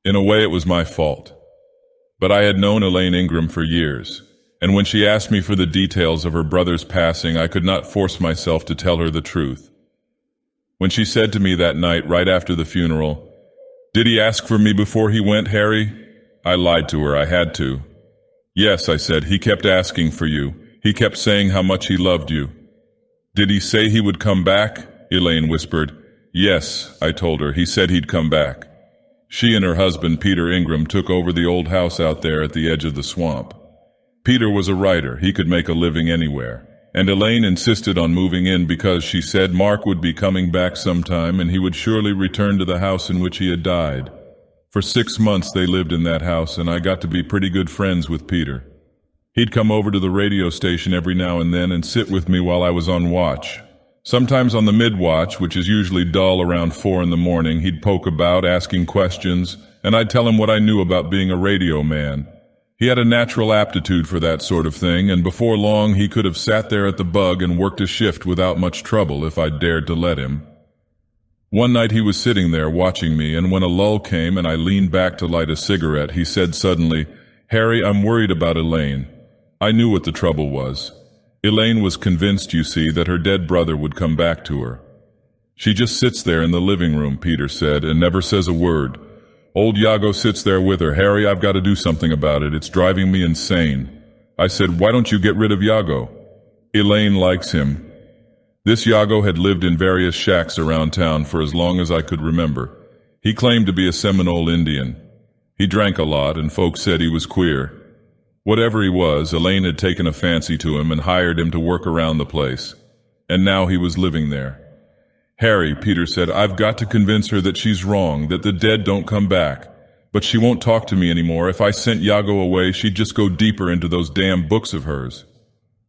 In a way, it was my fault. But I had known Elaine Ingram for years, and when she asked me for the details of her brother's passing, I could not force myself to tell her the truth. When she said to me that night, right after the funeral, "Did he ask for me before he went, Harry?" I lied to her. I had to. "Yes," I said, "he kept asking for you. He kept saying how much he loved you." "Did he say he would come back?" Elaine whispered. "Yes," I told her, "he said he'd come back." She and her husband, Peter Ingram, took over the old house out there at the edge of the swamp. Peter was a writer. He could make a living anywhere. And Elaine insisted on moving in because she said Mark would be coming back sometime and he would surely return to the house in which he had died. For 6 months they lived in that house, and I got to be pretty good friends with Peter. He'd come over to the radio station every now and then and sit with me while I was on watch. Sometimes on the mid-watch, which is usually dull around 4 in the morning, he'd poke about, asking questions, and I'd tell him what I knew about being a radio man. He had a natural aptitude for that sort of thing, and before long he could have sat there at the Bug and worked a shift without much trouble if I'd dared to let him. One night he was sitting there watching me, and when a lull came and I leaned back to light a cigarette, he said suddenly, "Harry, I'm worried about Elaine." I knew what the trouble was. Elaine was convinced, you see, that her dead brother would come back to her. "She just sits there in the living room," Peter said, "and never says a word. Old Iago sits there with her. Harry, I've got to do something about it. It's driving me insane." I said, "Why don't you get rid of Iago?" "Elaine likes him." This Iago had lived in various shacks around town for as long as I could remember. He claimed to be a Seminole Indian. He drank a lot, and folks said he was queer. Whatever he was, Elaine had taken a fancy to him and hired him to work around the place. And now he was living there. "Harry," Peter said, "I've got to convince her that she's wrong, that the dead don't come back. But she won't talk to me anymore. If I sent Iago away, she'd just go deeper into those damn books of hers."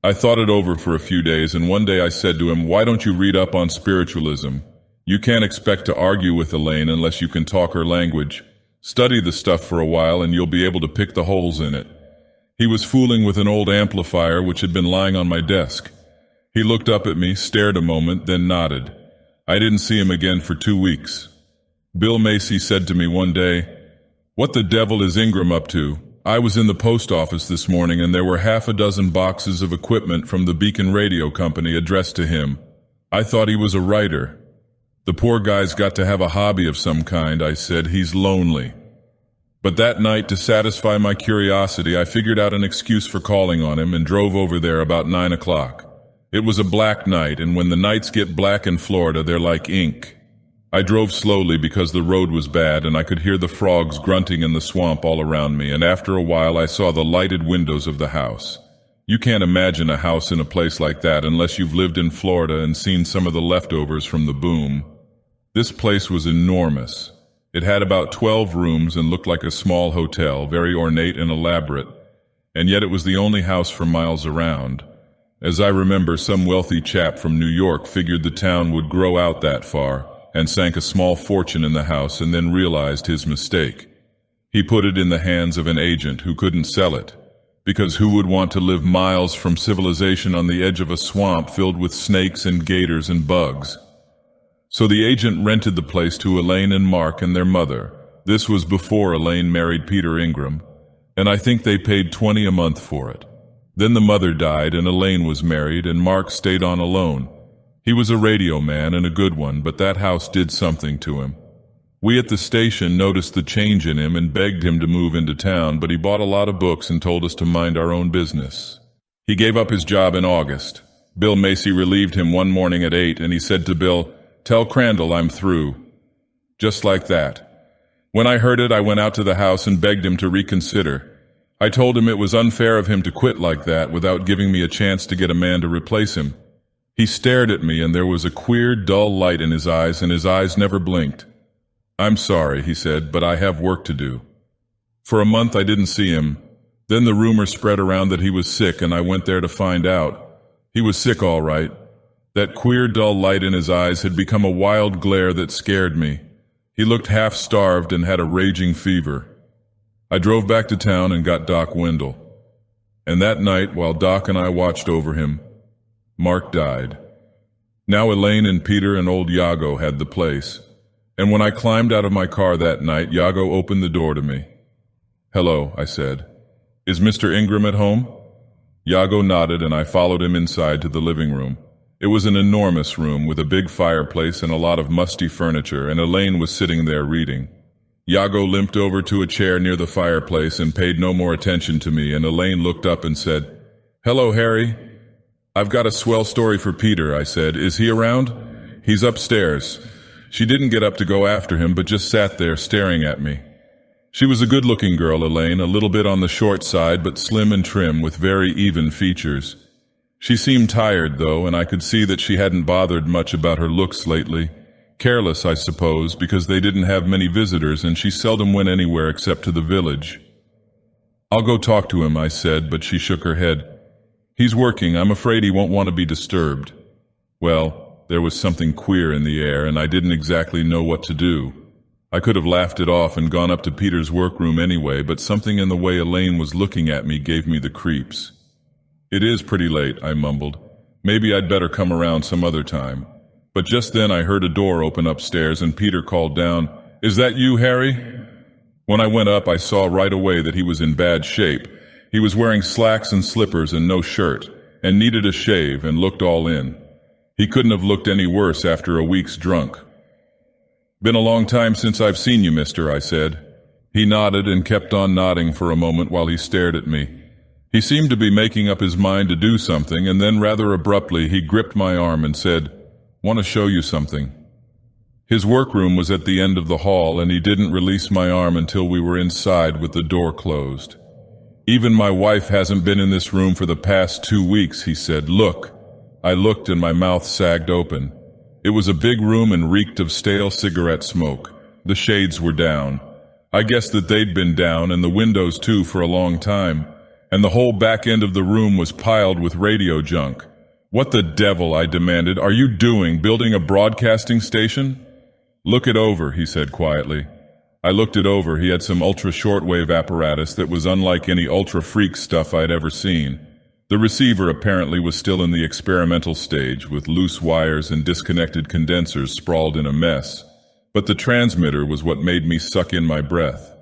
I thought it over for a few days, and one day I said to him, "Why don't you read up on spiritualism? You can't expect to argue with Elaine unless you can talk her language. Study the stuff for a while and you'll be able to pick the holes in it." He was fooling with an old amplifier which had been lying on my desk. He looked up at me, stared a moment, then nodded. I didn't see him again for 2 weeks. Bill Macy said to me one day, "What the devil is Ingram up to?" I was in the post office this morning and there were 6 boxes of equipment from the Beacon Radio Company addressed to him. I thought he was a writer. "The poor guy's got to have a hobby of some kind," I said. "He's lonely." But that night, to satisfy my curiosity, I figured out an excuse for calling on him and drove over there about 9 o'clock. It was a black night, and when the nights get black in Florida, they're like ink. I drove slowly because the road was bad, and I could hear the frogs grunting in the swamp all around me, and after a while I saw the lighted windows of the house. You can't imagine a house in a place like that unless you've lived in Florida and seen some of the leftovers from the boom. This place was enormous. It had about 12 rooms and looked like a small hotel, very ornate and elaborate, and yet it was the only house for miles around. As I remember, some wealthy chap from New York figured the town would grow out that far, and sank a small fortune in the house and then realized his mistake. He put it in the hands of an agent who couldn't sell it, because who would want to live miles from civilization on the edge of a swamp filled with snakes and gators and bugs? So the agent rented the place to Elaine and Mark and their mother. This was before Elaine married Peter Ingram, and I think they paid $20 a month for it. Then the mother died and Elaine was married and Mark stayed on alone. He was a radio man and a good one, but that house did something to him. We at the station noticed the change in him and begged him to move into town, but he bought a lot of books and told us to mind our own business. He gave up his job in August. Bill Macy relieved him one morning at 8, and he said to Bill, "Tell Crandall I'm through." Just like that. When I heard it, I went out to the house and begged him to reconsider. I told him it was unfair of him to quit like that without giving me a chance to get a man to replace him. He stared at me, and there was a queer, dull light in his eyes, and his eyes never blinked. "I'm sorry," he said, "but I have work to do." For a month I didn't see him. Then the rumor spread around that he was sick, and I went there to find out. He was sick all right. That queer, dull light in his eyes had become a wild glare that scared me. He looked half-starved and had a raging fever. I drove back to town and got Doc Wendell. And that night, while Doc and I watched over him, Mark died. Now Elaine and Peter and old Iago had the place. And when I climbed out of my car that night, Iago opened the door to me. "Hello," I said. "Is Mr. Ingram at home?" Iago nodded, and I followed him inside to the living room. It was an enormous room with a big fireplace and a lot of musty furniture, and Elaine was sitting there reading. Iago limped over to a chair near the fireplace and paid no more attention to me, and Elaine looked up and said, "Hello, Harry." "I've got a swell story for Peter," I said. "Is he around?" "He's upstairs." She didn't get up to go after him, but just sat there staring at me. She was a good-looking girl, Elaine, a little bit on the short side, but slim and trim with very even features. She seemed tired, though, and I could see that she hadn't bothered much about her looks lately. Careless, I suppose, because they didn't have many visitors and she seldom went anywhere except to the village. "I'll go talk to him," I said, but she shook her head. "He's working. I'm afraid he won't want to be disturbed." Well, there was something queer in the air, and I didn't exactly know what to do. I could have laughed it off and gone up to Peter's workroom anyway, but something in the way Elaine was looking at me gave me the creeps. "It is pretty late," I mumbled. "Maybe I'd better come around some other time." But just then I heard a door open upstairs and Peter called down, "Is that you, Harry?" When I went up, I saw right away that he was in bad shape. He was wearing slacks and slippers and no shirt, and needed a shave and looked all in. He couldn't have looked any worse after a week's drunk. "Been a long time since I've seen you, mister," I said. He nodded and kept on nodding for a moment while he stared at me. He seemed to be making up his mind to do something, and then rather abruptly he gripped my arm and said, "Want to show you something." His workroom was at the end of the hall, and he didn't release my arm until we were inside with the door closed. "Even my wife hasn't been in this room for the past 2 weeks," he said. "Look." I looked and my mouth sagged open. It was a big room and reeked of stale cigarette smoke. The shades were down. I guessed that they'd been down, and the windows too, for a long time. And the whole back end of the room was piled with radio junk. "What the devil," I demanded, "are you doing, building a broadcasting station?" "Look it over," he said quietly. I looked it over. He had some ultra-shortwave apparatus that was unlike any ultra-freak stuff I'd ever seen. The receiver apparently was still in the experimental stage, with loose wires and disconnected condensers sprawled in a mess. But the transmitter was what made me suck in my breath.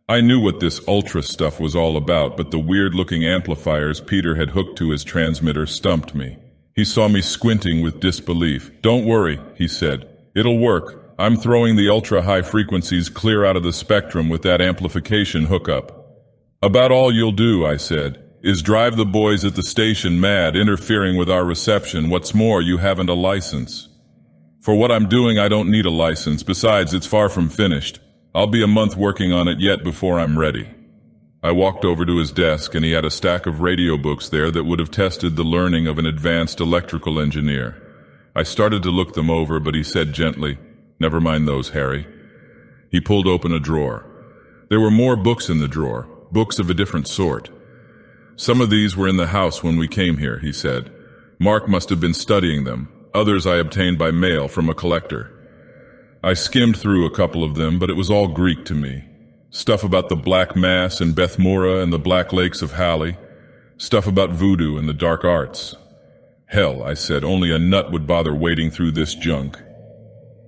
I knew what this ultra stuff was all about, but the weird-looking amplifiers Peter had hooked to his transmitter stumped me. He saw me squinting with disbelief. "Don't worry," he said. "It'll work. I'm throwing the ultra-high frequencies clear out of the spectrum with that amplification hookup." "About all you'll do," I said, "is drive the boys at the station mad, interfering with our reception. What's more, you haven't a license." "For what I'm doing, I don't need a license. Besides, it's far from finished. I'll be a month working on it yet before I'm ready." I walked over to his desk, and he had a stack of radio books there that would have tested the learning of an advanced electrical engineer. I started to look them over, but he said gently, "Never mind those, Harry." He pulled open a drawer. There were more books in the drawer, books of a different sort. "Some of these were in the house when we came here," he said. "Mark must have been studying them. Others I obtained by mail from a collector." I skimmed through a couple of them, but it was all Greek to me. Stuff about the Black Mass and Bethmura and the Black Lakes of Hali. Stuff about voodoo and the dark arts. "Hell," I said, "only a nut would bother wading through this junk."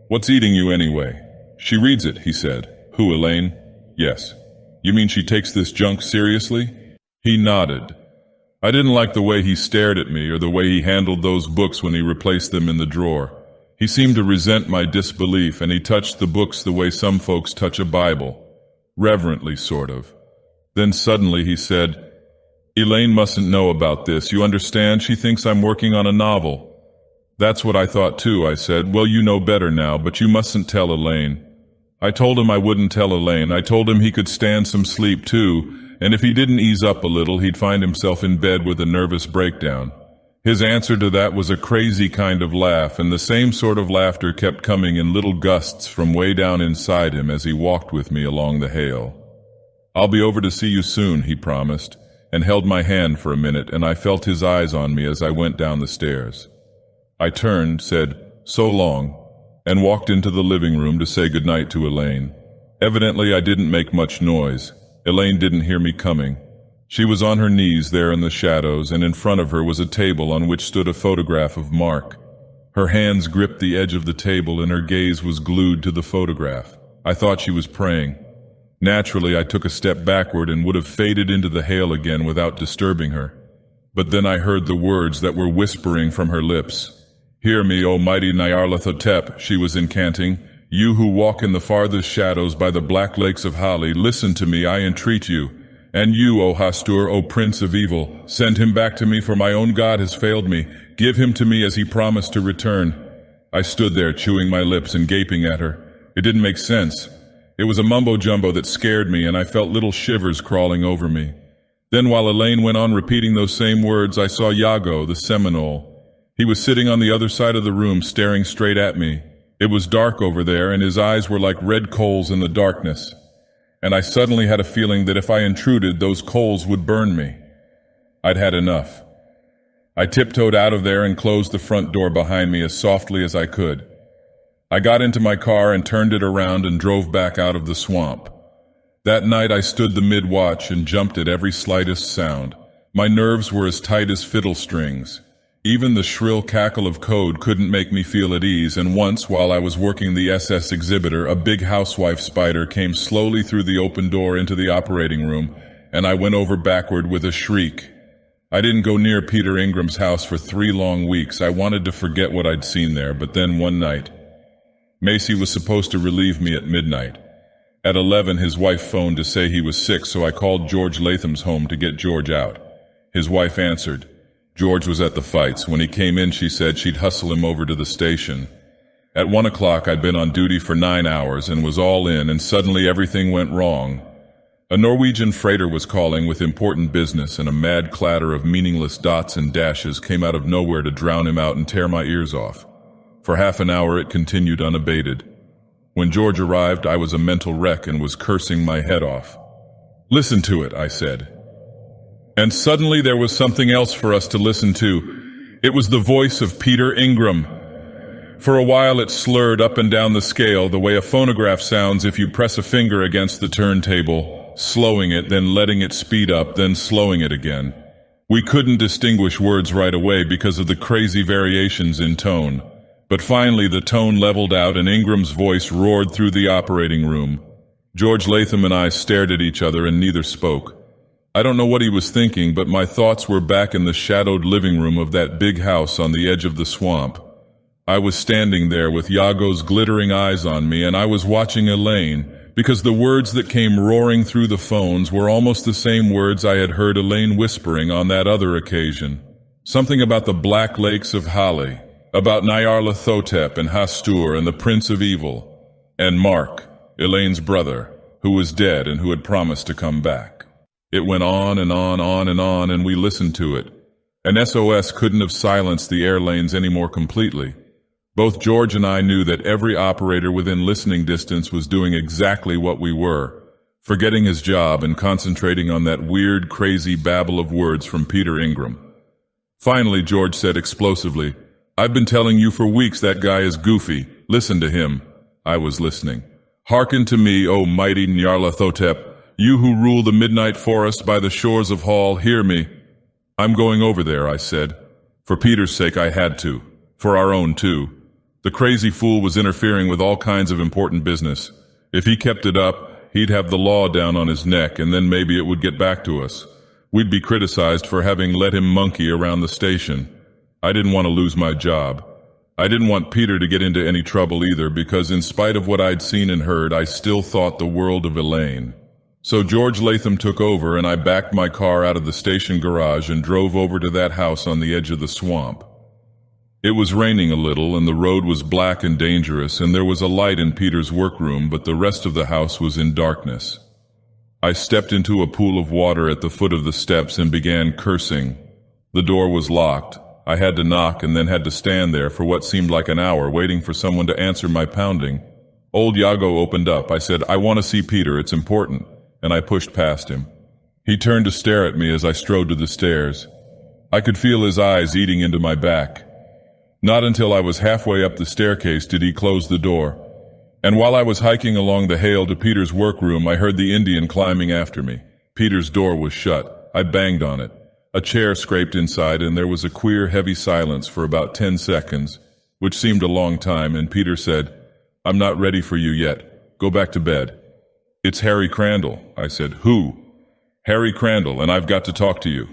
"What's eating you anyway?" "She reads it," he said. "Who, Elaine?" "Yes." "You mean she takes this junk seriously?" He nodded. I didn't like the way he stared at me or the way he handled those books when he replaced them in the drawer. He seemed to resent my disbelief, and he touched the books the way some folks touch a Bible. Reverently, sort of. Then suddenly he said, "Elaine mustn't know about this. You understand? She thinks I'm working on a novel." "That's what I thought too," I said. "Well, you know better now, but you mustn't tell Elaine." I told him I wouldn't tell Elaine. I told him he could stand some sleep too, and if he didn't ease up a little, he'd find himself in bed with a nervous breakdown. His answer to that was a crazy kind of laugh, and the same sort of laughter kept coming in little gusts from way down inside him as he walked with me along the Hale. "I'll be over to see you soon," he promised, and held my hand for a minute, and I felt his eyes on me as I went down the stairs. I turned, said, "So long," and walked into the living room to say goodnight to Elaine. Evidently I didn't make much noise. Elaine didn't hear me coming. She was on her knees there in the shadows, and in front of her was a table on which stood a photograph of Mark. Her hands gripped the edge of the table and her gaze was glued to the photograph. I thought she was praying. Naturally, I took a step backward and would have faded into the hail again without disturbing her. But then I heard the words that were whispering from her lips. "Hear me, O mighty Nyarlathotep," she was incanting. "You who walk in the farthest shadows by the black lakes of Hali, listen to me, I entreat you. And you, O Hastur, O Prince of Evil, send him back to me, for my own God has failed me. Give him to me as he promised to return." I stood there, chewing my lips and gaping at her. It didn't make sense. It was a mumbo-jumbo that scared me, and I felt little shivers crawling over me. Then while Elaine went on repeating those same words, I saw Iago, the Seminole. He was sitting on the other side of the room, staring straight at me. It was dark over there, and his eyes were like red coals in the darkness. And I suddenly had a feeling that if I intruded, those coals would burn me. I'd had enough. I tiptoed out of there and closed the front door behind me as softly as I could. I got into my car and turned it around and drove back out of the swamp. That night I stood the mid-watch and jumped at every slightest sound. My nerves were as tight as fiddle strings. Even the shrill cackle of code couldn't make me feel at ease, and once, while I was working the SS exhibitor, a big housewife spider came slowly through the open door into the operating room, and I went over backward with a shriek. I didn't go near Peter Ingram's house for 3 long weeks. I wanted to forget what I'd seen there, but then one night, Macy was supposed to relieve me at midnight. At 11, his wife phoned to say he was sick, so I called George Latham's home to get George out. His wife answered. George was at the fights. When he came in, she said she'd hustle him over to the station. At 1 o'clock, I'd been on duty for 9 hours and was all in, and suddenly everything went wrong. A Norwegian freighter was calling with important business, and a mad clatter of meaningless dots and dashes came out of nowhere to drown him out and tear my ears off. For half an hour it continued unabated. When George arrived, I was a mental wreck and was cursing my head off. "Listen to it," I said. And suddenly there was something else for us to listen to. It was the voice of Peter Ingram. For a while it slurred up and down the scale the way a phonograph sounds if you press a finger against the turntable, slowing it, then letting it speed up, then slowing it again. We couldn't distinguish words right away because of the crazy variations in tone. But finally the tone leveled out and Ingram's voice roared through the operating room. George Latham and I stared at each other and neither spoke. I don't know what he was thinking, but my thoughts were back in the shadowed living room of that big house on the edge of the swamp. I was standing there with Iago's glittering eyes on me, and I was watching Elaine, because the words that came roaring through the phones were almost the same words I had heard Elaine whispering on that other occasion. Something about the Black Lakes of Hali, about Nyarlathotep and Hastur and the Prince of Evil, and Mark, Elaine's brother, who was dead and who had promised to come back. It went on and on and on, and we listened to it. An SOS couldn't have silenced the air lanes any more completely. Both George and I knew that every operator within listening distance was doing exactly what we were, forgetting his job and concentrating on that weird, crazy babble of words from Peter Ingram. Finally, George said explosively, "I've been telling you for weeks that guy is goofy. Listen to him." I was listening. "Hearken to me, O mighty Nyarlathotep, you who rule the midnight forest by the shores of Hall, hear me." "I'm going over there," I said. For Peter's sake I had to. For our own too. The crazy fool was interfering with all kinds of important business. If he kept it up, he'd have the law down on his neck, and then maybe it would get back to us. We'd be criticized for having let him monkey around the station. I didn't want to lose my job. I didn't want Peter to get into any trouble either, because in spite of what I'd seen and heard, I still thought the world of Elaine. So George Latham took over, and I backed my car out of the station garage and drove over to that house on the edge of the swamp. It was raining a little, and the road was black and dangerous, and there was a light in Peter's workroom, but the rest of the house was in darkness. I stepped into a pool of water at the foot of the steps and began cursing. The door was locked. I had to knock and then had to stand there for what seemed like an hour, waiting for someone to answer my pounding. Old Iago opened up. I said, "I want to see Peter, it's important," and I pushed past him. He turned to stare at me as I strode to the stairs. I could feel his eyes eating into my back. Not until I was halfway up the staircase did he close the door. And while I was hiking along the hail to Peter's workroom, I heard the Indian climbing after me. Peter's door was shut. I banged on it. A chair scraped inside, and there was a queer, heavy silence for about 10 seconds. which seemed a long time, and Peter said, "I'm not ready for you yet. Go back to bed." "It's Harry Crandall," I said. "Who?" "Harry Crandall, and I've got to talk to you."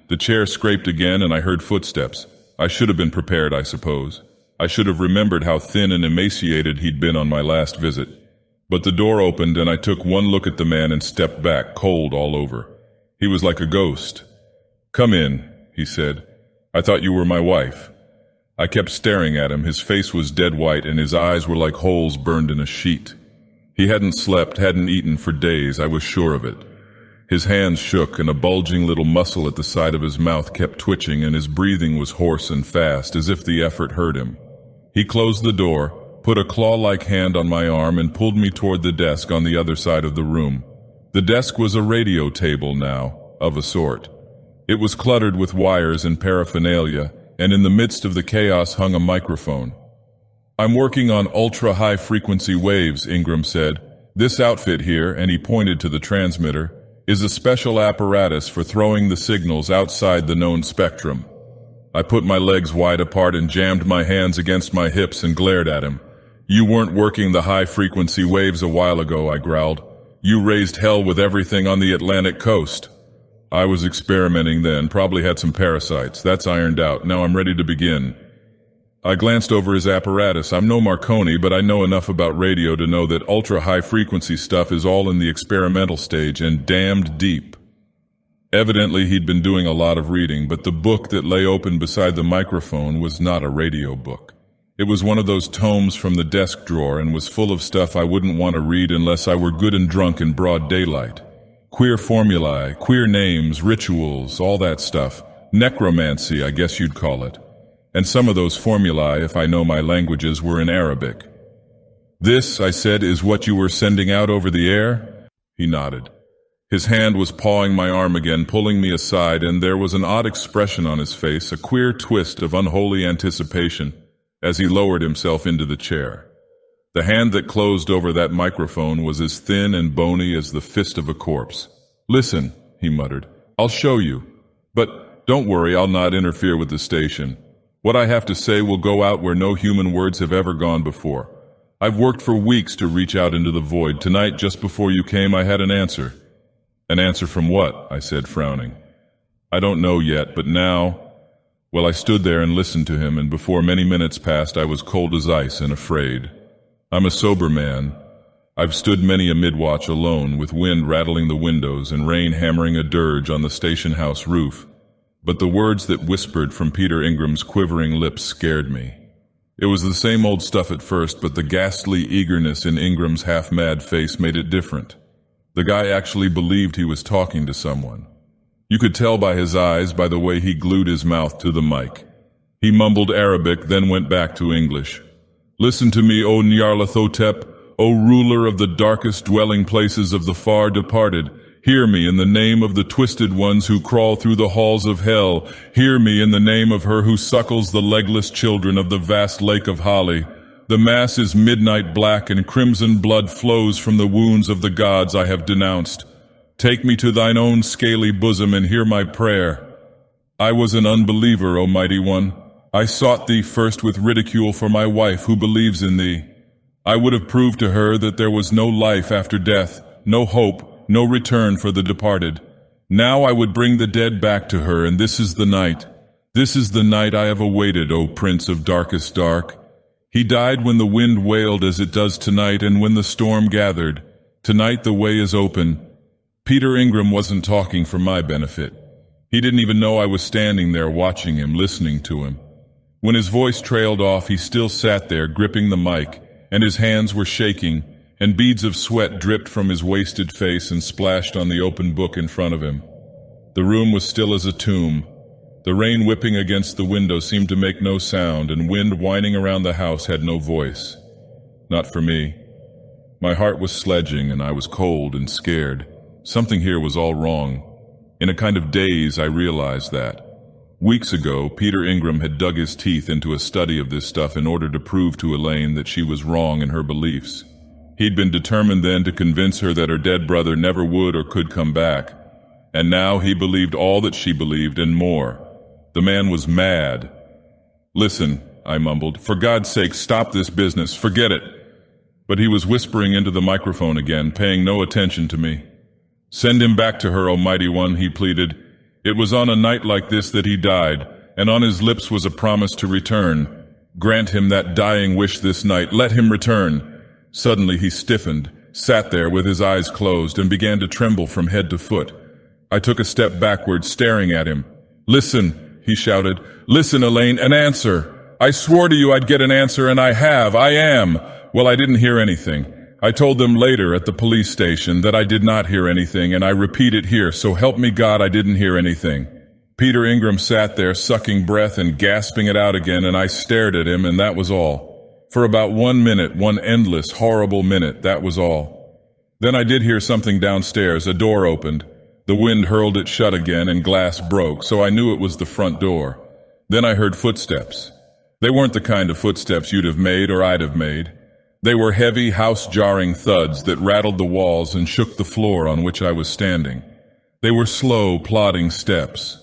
The chair scraped again, and I heard footsteps. I should have been prepared, I suppose. I should have remembered how thin and emaciated he'd been on my last visit. But the door opened, and I took one look at the man and stepped back, cold all over. He was like a ghost. "Come in," he said. "I thought you were my wife." I kept staring at him. His face was dead white, and his eyes were like holes burned in a sheet. He hadn't slept, hadn't eaten for days, I was sure of it. His hands shook, and a bulging little muscle at the side of his mouth kept twitching, and his breathing was hoarse and fast, as if the effort hurt him. He closed the door, put a claw-like hand on my arm, and pulled me toward the desk on the other side of the room. The desk was a radio table now, of a sort. It was cluttered with wires and paraphernalia, and in the midst of the chaos hung a microphone. "I'm working on ultra-high frequency waves," Ingram said. "This outfit here," and he pointed to the transmitter, "is a special apparatus for throwing the signals outside the known spectrum." I put my legs wide apart and jammed my hands against my hips and glared at him. "You weren't working the high-frequency waves a while ago," I growled. "You raised hell with everything on the Atlantic coast." "I was experimenting then, probably had some parasites. That's ironed out. Now I'm ready to begin." I glanced over his apparatus. I'm no Marconi, but I know enough about radio to know that ultra-high-frequency stuff is all in the experimental stage and damned deep. Evidently he'd been doing a lot of reading, but the book that lay open beside the microphone was not a radio book. It was one of those tomes from the desk drawer and was full of stuff I wouldn't want to read unless I were good and drunk in broad daylight. Queer formulae, queer names, rituals, all that stuff. Necromancy, I guess you'd call it. And some of those formulae, if I know my languages, were in Arabic. "This," I said, "is what you were sending out over the air?" He nodded. His hand was pawing my arm again, pulling me aside, and there was an odd expression on his face, a queer twist of unholy anticipation, as he lowered himself into the chair. The hand that closed over that microphone was as thin and bony as the fist of a corpse. "Listen," he muttered, "I'll show you. But don't worry, I'll not interfere with the station. What I have to say will go out where no human words have ever gone before. I've worked for weeks to reach out into the void. Tonight, just before you came, I had an answer." "An answer from what?" I said, frowning. "I don't know yet, but now—" Well, I stood there and listened to him, and before many minutes passed, I was cold as ice and afraid. I'm a sober man. I've stood many a midwatch alone, with wind rattling the windows and rain hammering a dirge on the station house roof. But the words that whispered from Peter Ingram's quivering lips scared me. It was the same old stuff at first, but the ghastly eagerness in Ingram's half-mad face made it different. The guy actually believed he was talking to someone. You could tell by his eyes, by the way he glued his mouth to the mic. He mumbled Arabic, then went back to English. "Listen to me, O Nyarlathotep, O ruler of the darkest dwelling places of the far departed. Hear me in the name of the twisted ones who crawl through the halls of hell. Hear me in the name of her who suckles the legless children of the vast lake of Hali. The mass is midnight black, and crimson blood flows from the wounds of the gods I have denounced. Take me to thine own scaly bosom and hear my prayer. I was an unbeliever, O mighty one. I sought thee first with ridicule for my wife who believes in thee. I would have proved to her that there was no life after death, no hope, no return for the departed. Now I would bring the dead back to her, and this is the night. This is the night I have awaited, O Prince of darkest dark. He died when the wind wailed as it does tonight, and when the storm gathered. Tonight the way is open." Peter Ingram wasn't talking for my benefit. He didn't even know I was standing there watching him, listening to him. When his voice trailed off, he still sat there, gripping the mic, and his hands were shaking, and beads of sweat dripped from his wasted face and splashed on the open book in front of him. The room was still as a tomb. The rain whipping against the window seemed to make no sound, and wind whining around the house had no voice. Not for me. My heart was sledging, and I was cold and scared. Something here was all wrong. In a kind of daze, I realized that. Weeks ago, Peter Ingram had dug his teeth into a study of this stuff in order to prove to Elaine that she was wrong in her beliefs. He'd been determined then to convince her that her dead brother never would or could come back. And now he believed all that she believed and more. The man was mad. "Listen," I mumbled. "For God's sake, stop this business. Forget it." But he was whispering into the microphone again, paying no attention to me. "Send him back to her, Almighty One," he pleaded. "It was on a night like this that he died, and on his lips was a promise to return. Grant him that dying wish this night. Let him return." Suddenly he stiffened, sat there with his eyes closed, and began to tremble from head to foot. I took a step backward, staring at him. "Listen," he shouted. "Listen, Elaine, an answer. I swore to you I'd get an answer, and I have. I am." Well, I didn't hear anything. I told them later at the police station that I did not hear anything, and I repeat it here, so help me God, I didn't hear anything. Peter Ingram sat there, sucking breath and gasping it out again, and I stared at him, and that was all. For about 1 minute, one endless, horrible minute, that was all. Then I did hear something downstairs. A door opened. The wind hurled it shut again, and glass broke, so I knew it was the front door. Then I heard footsteps. They weren't the kind of footsteps you'd have made or I'd have made. They were heavy, house-jarring thuds that rattled the walls and shook the floor on which I was standing. They were slow, plodding steps.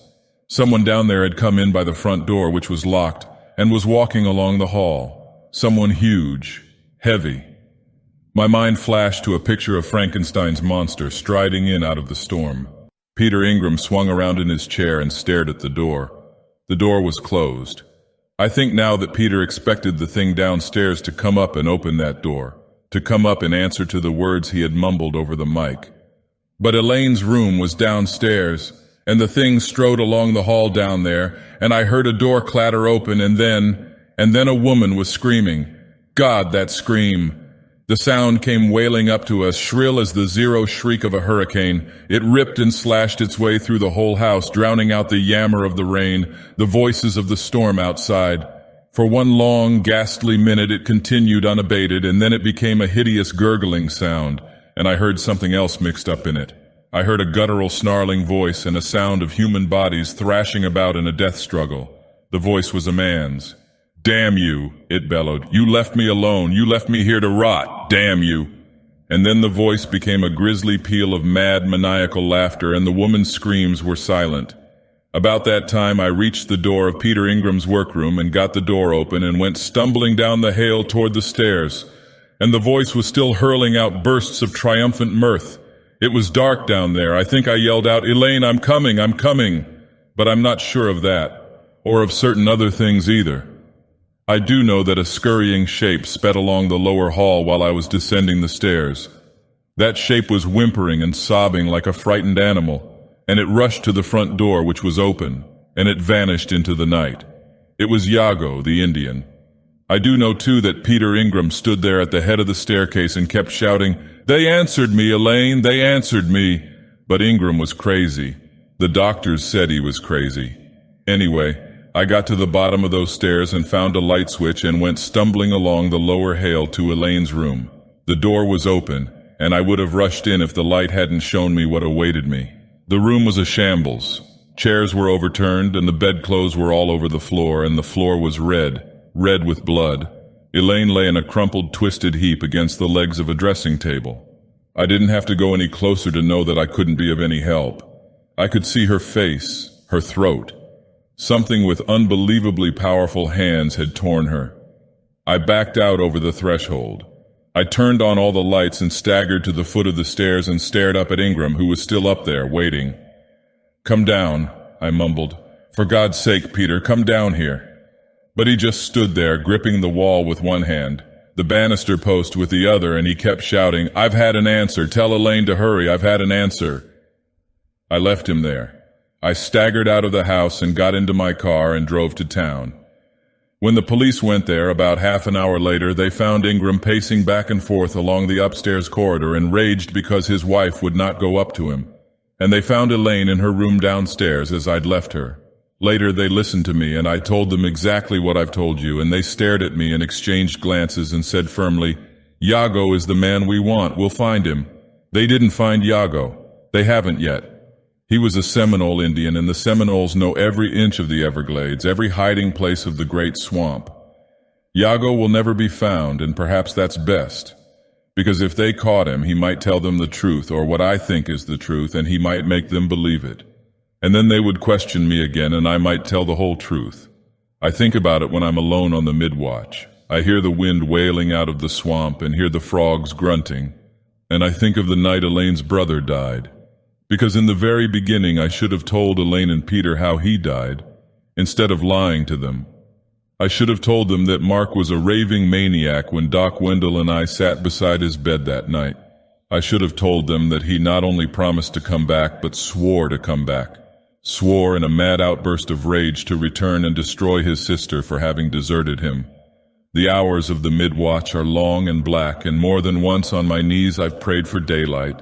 Someone down there had come in by the front door, which was locked, and was walking along the hall. Someone huge, heavy. My mind flashed to a picture of Frankenstein's monster striding in out of the storm. Peter Ingram swung around in his chair and stared at the door. The door was closed. I think now that Peter expected the thing downstairs to come up and open that door, to come up in answer to the words he had mumbled over the mic. But Elaine's room was downstairs, and the thing strode along the hall down there, and I heard a door clatter open, and then a woman was screaming. God, that scream! The sound came wailing up to us, shrill as the zero shriek of a hurricane. It ripped and slashed its way through the whole house, drowning out the yammer of the rain, the voices of the storm outside. For one long, ghastly minute it continued unabated, and then it became a hideous gurgling sound, and I heard something else mixed up in it. I heard a guttural snarling voice and a sound of human bodies thrashing about in a death struggle. The voice was a man's. "Damn you," it bellowed. "You left me alone. You left me here to rot. Damn you." And then the voice became a grisly peal of mad, maniacal laughter, and the woman's screams were silent. About that time I reached the door of Peter Ingram's workroom and got the door open and went stumbling down the hale toward the stairs. And the voice was still hurling out bursts of triumphant mirth. It was dark down there. I think I yelled out, "Elaine, I'm coming, I'm coming." But I'm not sure of that, or of certain other things either. I do know that a scurrying shape sped along the lower hall while I was descending the stairs. That shape was whimpering and sobbing like a frightened animal, and it rushed to the front door, which was open, and it vanished into the night. It was Iago, the Indian. I do know, too, that Peter Ingram stood there at the head of the staircase and kept shouting, "They answered me, Elaine, they answered me." But Ingram was crazy. The doctors said he was crazy. Anyway, I got to the bottom of those stairs and found a light switch and went stumbling along the lower hale to Elaine's room. The door was open, and I would have rushed in if the light hadn't shown me what awaited me. The room was a shambles. Chairs were overturned, and the bedclothes were all over the floor, and the floor was red with blood. Elaine lay in a crumpled, twisted heap against the legs of a dressing table. I didn't have to go any closer to know that I couldn't be of any help. I could see her face, her throat. Something with unbelievably powerful hands had torn her. I backed out over the threshold. I turned on all the lights and staggered to the foot of the stairs and stared up at Ingram, who was still up there, waiting. "Come down," I mumbled. "For God's sake, Peter, come down here." But he just stood there, gripping the wall with one hand, the banister post with the other, and he kept shouting, "I've had an answer. Tell Elaine to hurry. I've had an answer." I left him there. I staggered out of the house and got into my car and drove to town. When the police went there, about half an hour later, they found Ingram pacing back and forth along the upstairs corridor, enraged because his wife would not go up to him. And they found Elaine in her room downstairs as I'd left her. Later they listened to me, and I told them exactly what I've told you, and they stared at me and exchanged glances and said firmly, "Iago is the man we want. We'll find him." They didn't find Iago. They haven't yet. He was a Seminole Indian, and the Seminoles know every inch of the Everglades, every hiding place of the great swamp. Iago will never be found, and perhaps that's best. Because if they caught him, he might tell them the truth, or what I think is the truth, and he might make them believe it. And then they would question me again, and I might tell the whole truth. I think about it when I'm alone on the midwatch. I hear the wind wailing out of the swamp and hear the frogs grunting, and I think of the night Elaine's brother died. Because in the very beginning I should have told Elaine and Peter how he died, instead of lying to them. I should have told them that Mark was a raving maniac when Doc Wendell and I sat beside his bed that night. I should have told them that he not only promised to come back, but swore to come back. Swore in a mad outburst of rage to return and destroy his sister for having deserted him. The hours of the mid-watch are long and black, and more than once on my knees I've prayed for daylight.